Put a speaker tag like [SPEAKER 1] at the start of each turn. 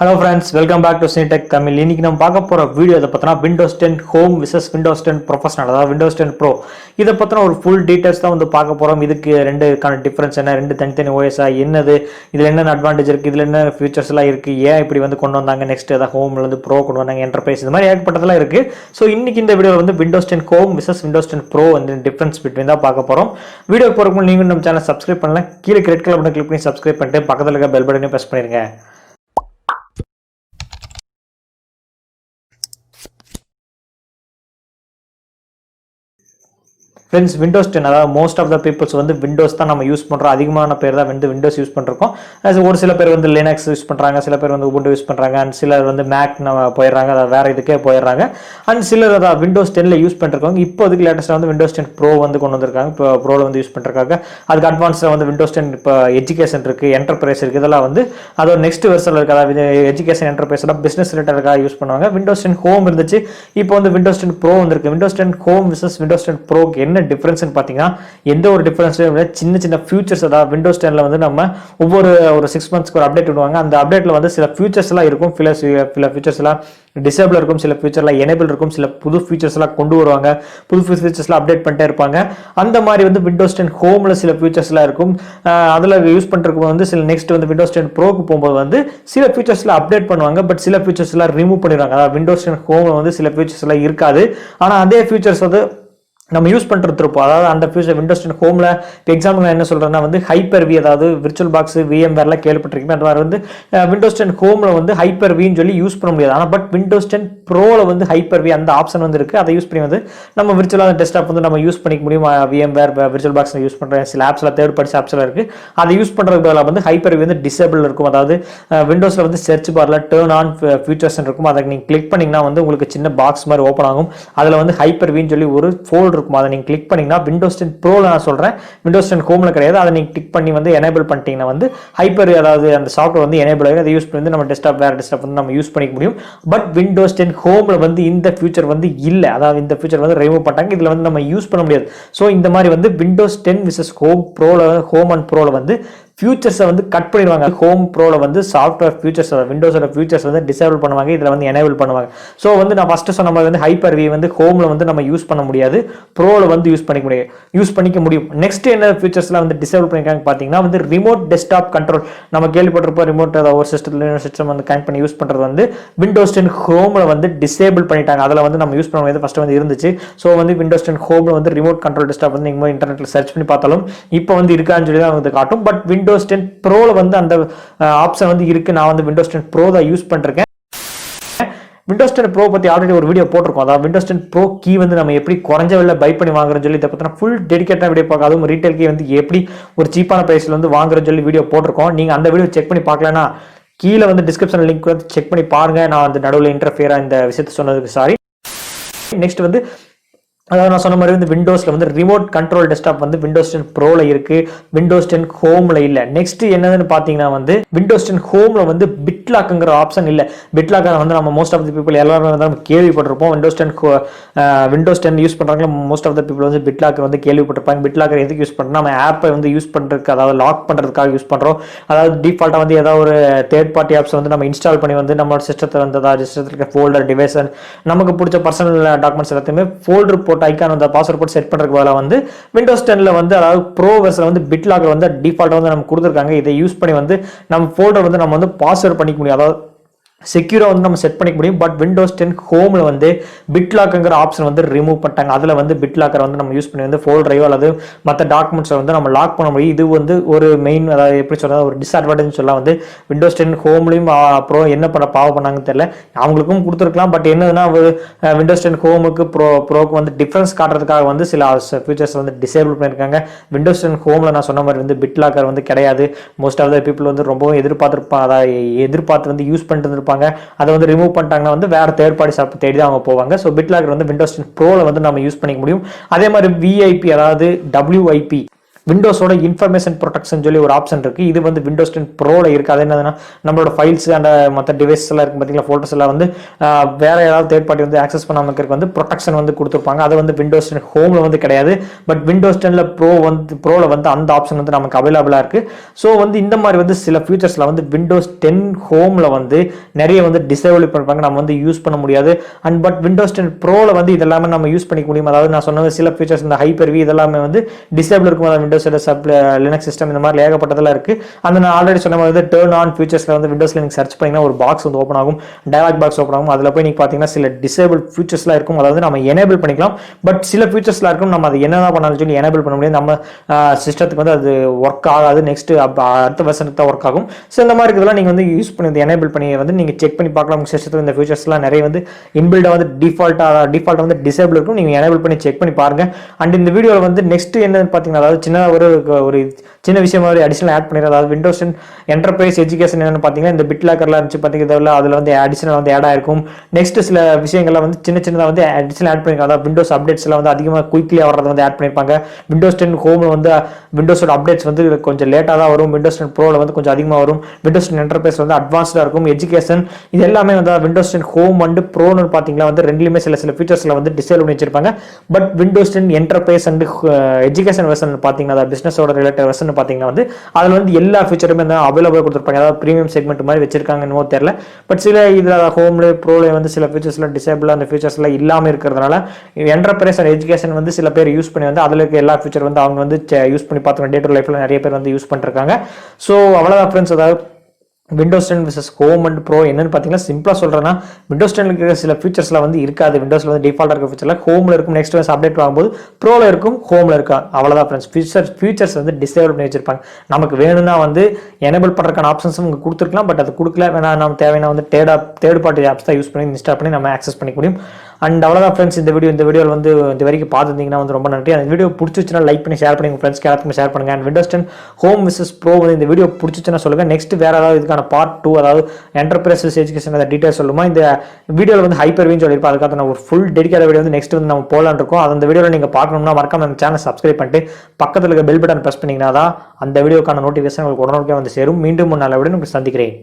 [SPEAKER 1] Hello friends, welcome back to Cinetech Tamil. இன்னைக்கு நம்ம பார்க்க போற வீடியோ இத பத்தினா Windows 10 Home vs Windows 10 Professional அதாவது Windows 10 Pro. இத பத்தின ஒரு full details தான் வந்து பார்க்க போறோம். இதுக்கு ரெண்டுக்கான டிஃபரன்ஸ் என்ன, ரெண்டு தனித்தனி OS என்னது, இதுல என்னென்ன அட்வான்டேஜ் இருக்கு, இதுல என்ன ஃபீச்சர்ஸ் எல்லாம் இருக்கு, ஏன் இப்படி வந்து கொண்டு வந்தாங்க, நெக்ஸ்ட் ஏதாவது ஹோம்ல இருந்து ப்ரோ கொண்டு வந்தாங்க, என்டர்பிரைஸ் இந்த மாதிரி ஏகப்பட்டதெல்லாம் இருக்கு. சோ இன்னைக்கு இந்த வீடியோல வந்து Windows 10 Home vs Windows 10 Pro வந்து டிஃபரன்ஸ் பிட்வீன் தான் பார்க்க போறோம். வீடியோ போறதுக்கு முன்னாடி நீங்க நம்ம சேனலை சப்ஸ்கிரைப் பண்ணல, கீழே ரெட் கலர் பட்டனை கிளிக் பண்ணி சப்ஸ்கிரைப் பண்ணிட்டு பக்கத்துல இருக்க பெல் பட்டனை பிரஸ் பண்ணிருங்க. Friends, Windows 10 அதாவது most of the peoples வந்து Windows தான் நம்ம யூஸ் பண்றோம். அதிகமான பேர் தான் வந்து Windows யூஸ் பண்றோம். ஒரு சில பேர் வந்து Linux யூஸ் பண்றாங்க, சில பேர் வந்து Ubuntu யூஸ் பண்றாங்க, and சிலர் வந்து Mac போயிடுறாங்க, அதாவது வேற இதுக்கே போயிடுறாங்க. and சிலர் அதாவது Windows 10ல யூஸ் பண்றாங்க. இப்போதைக்கு லேட்டஸ்டா வந்து Windows 10 Pro வந்து கொண்டு வந்திருக்காங்க. இப்போ Proல வந்து யூஸ் பண்றாங்க. அதுக்கு அட்வான்ஸ்டா வந்து Windows 10 இப்போ எஜுகேஷன் இருக்கு, என்டர்பிரைஸ் இருக்கு. இதெல்லாம் வந்து அதோட நெக்ஸ்ட் வெர்ஷன்ல இருக்கு. அதாவது எஜுகேஷன் என்டர்பிரைஸ்ல பிசினஸ் ரிலேட்டடா யூஸ் பண்ணுவாங்க. Windows 10 Home இருந்துச்சு, இப்போ வந்து Windows 10 Pro வந்திருக்கு. Windows 10 Home vs Windows 10 Pro என்ன டிஃபரன்ஸ் பாத்தீங்கன்னா எந்த ஒரு டிஃபரன்ஸும் இல்ல. சின்ன சின்ன ஃபியூச்சர்ஸ் அதாவது Windows 10ல வந்து நம்ம ஒவ்வொரு 6 மந்த்ஸ்க்கு ஒரு அப்டேட் விடுவாங்க. அந்த அப்டேட்ல வந்து சில ஃபியூச்சர்ஸ் எல்லாம் இருக்கும், சில ஃபியூச்சர்ஸ் எல்லாம் டிசேபிள் இருக்கும், சில ஃபியூச்சர்ல எனேபிள் இருக்கும், சில புது ஃபீச்சர்ஸ் எல்லாம் கொண்டு வருவாங்க, புது ஃபீச்சர்ஸ் எல்லாம் அப்டேட் பண்ணிட்டே இருப்பாங்க. அந்த மாதிரி வந்து Windows 10 Homeல சில ஃபியூச்சர்ஸ் எல்லாம் இருக்கும். அதுல யூஸ் பண்றதுக்கு வந்து சில நெக்ஸ்ட் வந்து Windows 10 Proக்கு போகும்போது வந்து சில ஃபீச்சர்ஸ் எல்லாம் அப்டேட் பண்ணுவாங்க, பட் சில ஃபீச்சர்ஸ் எல்லாம் ரிமூவ் பண்ணிடுவாங்க. அதாவது Windows 10 Homeல வந்து சில ஃபீச்சர்ஸ் எல்லாம் இருக்காது, ஆனா அதே ஃபீச்சர்ஸ் வந்து நம்ம யூஸ் பண்றது இருப்போம். அதாவது அந்த ஃபியூச்சர் Windows 10 Homeல இப்போ எக்ஸாம்பிள் நான் என்ன சொல்றேன்னா வந்து ஹைப்பர்-வி அதாவது விர்ச்சுவல் பாக்ஸ் VMwareல கேள்விப்பட்டிருக்கீங்க. அந்த மாதிரி வந்து Windows 10 Homeல வந்து ஹைப்பர்-வின்னு சொல்லி யூஸ் பண்ண முடியாது. ஆனா பட் Windows 10 Proல வந்து ஹைப்பர்-வி அந்த ஆப்ஷன் வந்து இருக்கு. அதை யூஸ் பண்ணி வந்து நம்ம விர்ச்சுவலான டெஸ்க்டாப் வந்து நம்ம யூஸ் பண்ணிக்க முடியும். VMware விர்ச்சுவல் பாக்ஸ் யூஸ் பண்ற சில ஆப்ஸ்ல தேர்ட் பார்ட்டி ஆப்ஸ்ல இருக்கு. அதை யூஸ் பண்றதுக்கு பதிலா வந்து ஹைப்பர்-வி வந்து டிசேபிள் இருக்கும். அதாவது விண்டோஸ்ல வந்து சர்ச் பார்ல டர்ன் ஆன் ஃபீச்சர்ஸ் இருக்கும். அதை நீங்க கிளிக் பண்ணீங்கன்னா வந்து உங்களுக்கு சின்ன பாக்ஸ் மாதிரி ஓபன் ஆகும். அதுல வந்து ஹைப்பர்-வின்னு சொல்லி ஒரு ஃபோல்டர் இருக்கும். அதை நீங்க கிளிக் பண்ணீங்கன்னா Windows 10 Proல நான் சொல்றேன், Windows 10 Homeல கிடையாது. அதை நீங்க கிளிக் பண்ணி வந்து எனேபிள் பண்ணிட்டீங்கன்னா வந்து ஹைப்பர் அதாவது அந்த சாஃப்ட்வேர் வந்து எனேபிள் ஆகும். அதை யூஸ் பண்ணி வந்து நம்ம டெஸ்க்டாப் வேற டெஸ்க்டாப் வந்து நம்ம யூஸ் பண்ணிக்க முடியும். பட் Windows 10 Homeல வந்து இந்த ஃபியூச்சர் வந்து இல்ல. அதாவது இந்த ஃபியூச்சர் வந்து ரிமூவ் பண்ணிட்டாங்க. இதுல வந்து நம்ம யூஸ் பண்ண முடியாது. சோ இந்த மாதிரி வந்து Windows 10 vs Home and Proல வந்து ஃபியூச்சர்ஸை வந்து கட் பண்ணிடுவாங்க. ஹோம் ப்ரோல வந்து சாஃப்ட்வேர் ஃபியூச்சர்ஸ் விண்டோஸோட ஃபியூச்சர்ஸ் வந்து டிசேபிள் பண்ணுவாங்க, இதில் வந்து எனேபிள் பண்ணுவாங்க. ஸோ வந்து நான் ஃபர்ஸ்ட் சொன்ன மாதிரி வந்து ஹைப்பர்-வி வந்து ஹோம்ல வந்து நம்ம யூஸ் பண்ண முடியாது, ப்ரோல வந்து யூஸ் பண்ணிக்க முடியும். நெக்ஸ்ட் என்ன ஃபியூச்சர்ஸ்லாம் வந்து டிசேபிள் பண்ணிருக்காங்க பார்த்தீங்கன்னா வந்து ரிமோட் டெஸ்க்டாப் கண்ட்ரோல். நம்ம கேள்விப்பட்டிருப்போம், ரிமோட் ஒரு சிஸ்டம் வந்து கனெக்ட் பண்ணி யூஸ் பண்றது வந்து Windows 10 Homeல வந்து டிசேபிள் பண்ணிட்டாங்க. அதில் வந்து நம்ம யூஸ் பண்ண முடியாது, ஃபர்ஸ்ட் வந்து இருந்துச்சு. ஸோ வந்து Windows 10 Homeல வந்து ரிமோட் கண்ட்ரோல் டெஸ்க்டாப் வந்து நீங்க இன்டர்நெட்ல சர்ச் பண்ணி பார்த்தாலும் இப்போ வந்து இருக்கான்னு சொல்லி தான் வந்து காட்டும். பட் Windows 10 Proல வந்து அந்த ஆப்ஷன் வந்து இருக்கு. நான் வந்து Windows 10 Pro தான் யூஸ் பண்றேன். Windows 10 Pro பத்தி ஆல்ரெடி ஒரு வீடியோ போட்டிருக்கோம். அதாவது Windows 10 Pro கீ வந்து நம்ம எப்படி குறைஞ்ச விலையில பை பண்ணி வாங்குறோம்னு சொல்லி இதை பத்தின ஃபுல் டெடிகேட்டா வீடியோ பார்க்க, அதுவும் ரீட்டைல் கீ வந்து எப்படி ஒரு சீப்பான பிரைஸ்ல வந்து வாங்குறோம்னு சொல்லி வீடியோ போட்டிருக்கோம். நீங்க அந்த வீடியோ செக் பண்ணி பார்க்கலன்னா கீழே வந்து டிஸ்கிரிப்ஷன் லிங்க் வந்து செக் பண்ணி பாருங்க. நான் வந்து நடுவில் இன்டர்ஃபியரா இந்த விஷயத்தை சொன்னதுக்கு சாரி. நெக்ஸ்ட் வந்து அதாவது நான் சொன்ன மாதிரி வந்து விண்டோஸ்ல வந்து ரிமோட் கண்ட்ரோல் டெஸ்க்டாப் வந்து Windows 10 Proல இருக்கு, Windows 10 Homeல இல்ல. நெக்ஸ்ட் என்னன்னு பாத்தீங்கன்னா வந்து Windows 10 Homeல வந்து பிட்லாக்ங்கிற ஆப்ஷன் இல்ல. பிட்லாக் வந்து நம்ம மோஸ்ட் ஆஃப் தி பீப்புள் எல்லாரும் வந்து நம்ம கேள்விப்பட்டிருப்போம். Windows 10 யூஸ் பண்றாங்க மோஸ்ட் ஆஃப் தி பீப்புள் வந்து பிட்லாக் வந்து கேள்விப்பட்டிருப்பாங்க. பிட்லாக் எதுக்கு யூஸ் பண்றோம், நம்ம ஆப்பை வந்து யூஸ் பண்றதுக்கு, அதாவது லாக் பண்றதுக்காக யூஸ் பண்றோம். அதாவது டிஃபால்ட்டா வந்து ஏதாவது ஒரு தேர்ட் பார்ட்டி ஆப்ஸ் வந்து நம்ம இன்ஸ்டால் பண்ணி வந்து நம்ம சிஸ்டத்தை வந்து சிஸ்டத்துல இருக்க ஃபோல்டர் டிவைஸ் நமக்கு பிடிச்ச பர்சனல் டாக்குமெண்ட்ஸ் எல்லாத்தையுமே ஃபோல்டர் போட்டு ஐகான் வந்து பாஸ்வேர்ட் போட்டு செட் பண்றதுக்கு பதிலா வந்து Windows 10ல வந்து அதாவது ப்ரோ வெர்ஷன்ல வந்து பிட்லாக் வந்து டிஃபால்ட்டா வந்து நமக்கு கொடுத்திருக்காங்க. இதை யூஸ் பண்ணி வந்து நம்ம ஃபோல்டர் வந்து நம்ம வந்து பாஸ்வேர்ட் பண்ணிக்க முடியும், அதாவது செக்யூரா வந்து நம்ம செட் பண்ணிக்க முடியும். பட் Windows 10 Homeல வந்து பிட்லாக்ங்கிற ஆப்ஷன் வந்து ரிமூவ் பண்ணிட்டாங்க. அதுல வந்து பிட்லாக்கர் வந்து நம்ம யூஸ் பண்ணி வந்து ஃபோல்டரையோ அல்லது மற்ற டாக்குமெண்ட்ஸை வந்து நம்ம லாக் பண்ண முடியும். இது வந்து ஒரு மெயின், அதாவது எப்படி சொல்றது, ஒரு டிஸ்அட்வான்டேஜ் சொல்லலாம். வந்து Windows 10 Homeலயும் ப்ரோ என்ன பாவம் பண்ணாங்கன்னு தெரியல, அவங்களுக்கும் கொடுத்துருக்கலாம். பட் என்னதுன்னா Windows 10 Homeக்கு ப்ரோக்கு வந்து டிஃபரன்ஸ் காட்டுறதுக்காக வந்து சில ஃபீச்சர்ஸ் வந்து டிசேபிள் பண்ணிருக்காங்க. Windows 10 Homeல நான் சொன்ன மாதிரி வந்து பிட்லாக்கர் வந்து கிடையாது. மோஸ்ட் ஆஃப் த பீப்புள் வந்து ரொம்ப எதிர்பார்த்து வந்து யூஸ் பண்ணிட்டு அதை வந்து ரிமூவ் பண்ணிட்டாங்கன்னா வந்து வேற தேர்ட் பார்ட்டி ஷாப் தேடி தான் அவங்க போவாங்க. ஸோ பிட்லாக்கர் வந்து Windows 10 Proல வந்து நம்ம யூஸ் பண்ணிக்க முடியும். அதே மாதிரி VIP அதாவது WIP விண்டோஸோட இன்ஃபர்மேஷன் ப்ரொடெக்ஷன் சொல்லி ஒரு ஆப்ஷன் இருக்குது. இது வந்து விண்டோஸ் 10 ப்ரோவில் இருக்குது. அது என்னதுன்னா நம்மளோட ஃபைல்ஸ் அந்த மற்ற டிவைஸ் எல்லாம் இருக்குது பார்த்தீங்களா, ஃபோட்டோஸ் எல்லாம் வந்து வேற ஏதாவது தேர்ட் பார்ட்டி வந்து ஆக்சஸ் பண்ணாமல் இருக்கிறதுக்கு வந்து ப்ரொடெக்ஷன் வந்து கொடுத்துருப்பாங்க. அது வந்து விண்டோஸ் 10 ஹோமில் வந்து கிடையாது. பட் விண்டோஸ் 10 ப்ரோவில் வந்து அந்த ஆப்ஷன் வந்து நமக்கு அவைலபிளாக இருக்குது. ஸோ வந்து இந்த மாதிரி வந்து சில ஃபியூச்சர்ஸில் வந்து விண்டோஸ் 10 ஹோமில் வந்து நிறைய வந்து டிசேபிள் பண்ணிருப்பாங்க, நம்ம வந்து யூஸ் பண்ண முடியாது. அண்ட் பட் விண்டோஸ் 10 ப்ரோவில் வந்து இதெல்லாமே நம்ம யூஸ் பண்ணிக்க முடியும். அதாவது நான் சொன்னது சில ஃபீச்சர்ஸ் இந்த ஹைப்பர் வி இதெல்லாமே வந்து டிசேபிள் இருக்கும். அதாவது விண்டோஸோட லினக்ஸ் சிஸ்டம் இந்த மாதிரி ஏகப்பட்டதெல்லாம் இருக்குது. அந்த நான் ஆல்ரெடி சொன்ன மாதிரி டர்ன் ஆன் ஃபியூச்சர்ஸில் வந்து விண்டோஸ் லினக்ஸ் சர்ச் பண்ணிங்கன்னா ஒரு பாக்ஸ் வந்து ஓப்பன் ஆகும், டயலாக் பாக்ஸ் ஓப்பன் ஆகும். அதில் போய் நீங்கள் பார்த்தீங்கன்னா சில டிசேபிள் ஃபியூச்சர்ஸ்லாம் இருக்கும். அதாவது நம்ம எனேபிள் பண்ணிக்கலாம். பட் சில ஃபியூச்சர்ஸ்லாம் இருக்கும் நம்ம அதை என்னதான் பண்ணாலும் சொல்லி எனேபிள் பண்ண முடியாது. நம்ம சிஸ்டத்துக்கு வந்து அது ஒர்க் ஆகாது. நெக்ஸ்ட் அடுத்த வெர்ஷனுக்கு தான் ஒர்க் ஆகும். ஸோ இந்த மாதிரி இதெல்லாம் நீங்கள் வந்து யூஸ் பண்ணி எனேபிள் பண்ணி வந்து நீங்கள் செக் பண்ணி பார்க்கலாம். உங்கள் சிஸ்டத்தில் இந்த ஃபியூச்சர்ஸ்லாம் நிறைய வந்து இன்பில்டாக வந்து டிஃபால்ட்டாக வந்து டிசேபிள் இருக்கும். நீங்கள் எனேபிள் பண்ணி செக் பண்ணி பாருங்க. அண்ட் இந்த வீடியோவில் வந்து நெக்ஸ்ட் என்னன்னு பார்த்தீங்கன்னா, அதாவது சின்ன ஒரு சின்ன விஷயம் மாதிரி அடிஷனல் ஆட் பண்ணிடுறது. அதாவது விண்டோஸ் என்டர்பிரைஸ் எஜுகேஷன் என்னன்னு பார்த்தீங்கன்னா இந்த பிட் லாக்கர்லாம் இருந்துச்சு பார்த்தீங்கன்னா, அதில் வந்து அடிஷனல் வந்து ஆட் ஆயிருக்கும். நெக்ஸ்ட் சில விஷயங்கள்லாம் வந்து சின்னதாக வந்து அடிஷனல் ஆட் பண்ணிருக்காங்க. அதாவது விண்டோஸ் அப்டேட்ஸ் எல்லாம் வந்து அதிகமாக குயிக்லியாக வர்றது வந்து ஆட் பண்ணியிருப்பாங்க. விண்டோஸ் 10 ஹோமில் வந்து விண்டோஸோட அப்டேட்ஸ் வந்து கொஞ்சம் லேட்டாக தான் வரும். விண்டோஸ் 10 ப்ரோவில் வந்து கொஞ்சம் அதிகமாக வரும். விண்டோஸ் 10 என்டர்பிரைஸ் வந்து அட்வான்ஸ்டாக இருக்கும். எஜுகேஷன் இது எல்லாமே வந்து விண்டோஸ் 10 ஹோம் அண்ட் ப்ரோன்னு பார்த்தீங்கன்னா வந்து ரெண்டுலேயுமே சில ஃபீச்சர்ஸில் வந்து டிசேபிள் பண்ணி வச்சிருப்பாங்க. But Windows 10 enterprise and education version பார்த்தீங்கன்னா, அதாவது பிசினஸோட ரிலேட்டட் வெர்ஷன் பார்த்தீங்கன்னா வந்து அதில் வந்து எல்லா ஃபீச்சருமே வந்து அவைலபிளாக கொடுத்துருப்பாங்க. அதாவது ப்ரீமியம் செக்மெண்ட் மாதிரி வச்சிருக்காங்கன்னு தெரியல. பட் சில இதில் ஹோம்ல ப்ரோல வந்து சில ஃபீச்சர்ஸ்லாம் டிசேபிள் அந்த ஃபீச்சர்ஸ்லாம் இல்லாமல் இருக்கிறதுனால என்டர்பிரைஸ் அண்ட் எஜுகேஷன் வந்து சில பேர் யூஸ் பண்ணி வந்து அதில் இருக்க எல்லா ஃபீச்சர் வந்து அவங்க வந்து யூஸ் பண்ணி பார்த்துருக்காங்க. டே டு லைஃப்ல நிறைய பேர் வந்து யூஸ் பண்ணிருக்காங்க. ஸோ அவ்வளோதான் ஃப்ரெண்ட்ஸ். அதாவது Windows 10 versus home and pro என்னன்னு பார்த்தீங்கன்னா, சிம்பிளாக சொல்கிறேன்னா விண்டோஸ் 10 இருக்கிற சில ஃபீச்சர்ஸ்லாம் வந்து இருக்காது. விண்டோஸில் வந்து டிஃபால்ட்டாக இருக்க ஃபீச்சர்லாம் ஹோமில் இருக்கும். நெக்ஸ்ட் வந்து அப்டேட் வாங்கும்போது ப்ரோவில் இருக்கும், ஹோமில் இருக்கா. அவ்வளோதான் ஃப்ரெண்ட்ஸ். ஃபீச்சர்ஸ் வந்து டிசேபிள் பண்ணி வச்சிருப்பாங்க. நமக்கு வேணும்னா வந்து எனேபிள் பண்ணுறதுக்கான ஆப்ஷன்ஸும் உங்களுக்கு கொடுத்துருக்கலாம். பட் அது கொடுக்கல, வேணா நம்ம தேவையான வந்து தேர்ட் பார்ட்டி ஆப்ஸ் தான் யூஸ் பண்ணி இன்ஸ்டால் பண்ணி நம்ம ஆக்சஸ் பண்ணிக்க முடியும். அண்ட் அவ்வளோதான் ஃப்ரெண்ட்ஸ். இந்த வீடியோவில் வந்து இந்த வரைக்கும் பார்த்துருந்தீங்கன்னா வந்து ரொம்ப நன்றி. அந்த வீடியோ பிடிச்சிச்சுன்னா லைக் பண்ணி ஷேர் பண்ணி உங்கள் ஃப்ரெண்ட்ஸ்க்கு எல்லாத்துக்கும் ஷேர் பண்ணுங்க. And Windows 10 home versus pro வந்து இந்த வீடியோ பிடிச்சிச்சுன்னா சொல்லுங்க. நெக்ஸ்ட் வேற ஏதாவது இதுக்கான பார்ட் 2 அதாவது என்டர்பிரைஸ் எஜுகேஷன் அந்த டீடைல்ஸ் சொல்லுமா. இந்த வீடியோவில் வந்து ஹைப்பர் வின்னு சொல்லியிருப்போம். அதுக்காக நான் ஒரு ஃபுல் டெடிக்கேட் வீடியோ வந்து நெக்ஸ்ட் வந்து நம்ம போலான்னு இருக்கோம். அந்த வீடியோவில் நீங்கள் பார்க்கணும்னா மறக்காம நம்ம சேனல் சப்ஸ்கிரைப் பண்ணிட்டு பக்கத்தில் இருக்க பெல் பட்டன் ப்ரெஸ் பண்ணிங்கன்னா தான் அந்த வீடியோக்கான நோட்டிஃபிகேஷன் உங்களுக்கு உடனே வந்து சேரும். மீண்டும் ஒரு நல்ல வீடியோ உங்களுக்கு சந்திக்கிறேன்.